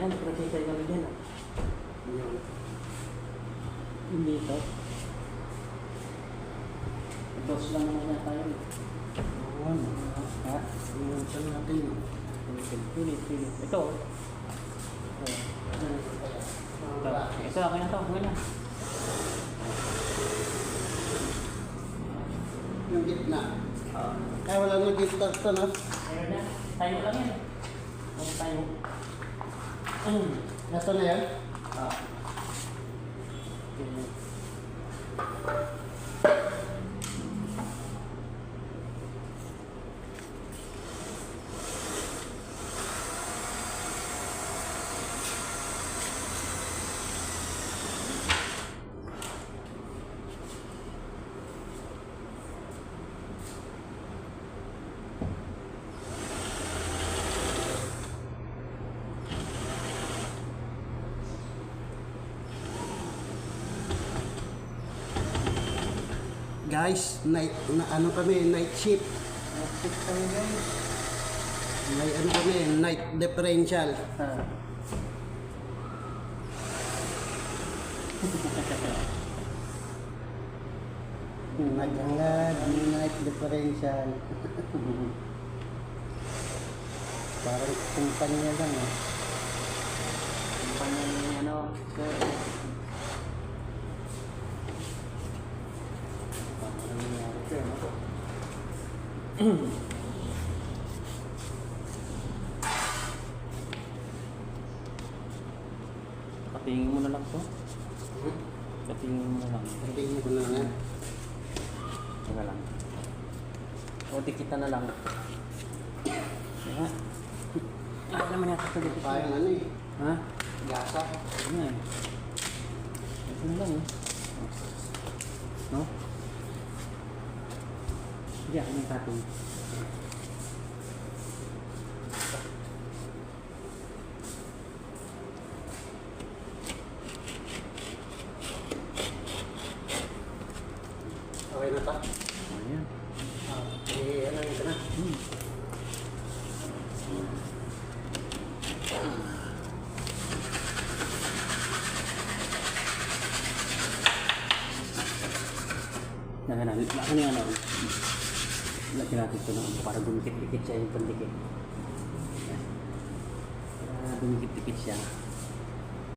Ayan, protector kami dyan. Hindi ito. Dos lang naman yan tayo. Ha? Inuusan natin yun. Pilit. Ito. Ito, okay na to. Okay na. Yung gitna. Ay, wala nang gitna ito, no? Meron na. Tayo lang yan. Tayo. Nasa na yan? Guys, night shift. Shift kami guys. Night differential. Naghangad, night differential. Parang kumpanya lang eh. Kumpanya ni ano, sir. Katingin mo na lang to. Katingin mo na lang. Tingin ko na nga. Teka lang. O, dikita na lang. Kaya. Ano naman yata ito dikita? Parang ano eh. Ha? Gasa. Ano yan? Ito na lang eh. No? Hindi, ano yung cutting? Okay na ta? Ayan. Ano yun ka na? Lagyan natin. Lagyan yung ano. Lagyan natin ito na para dumikit-dikit siya yung pandikit. Para dumikit-dikit siya.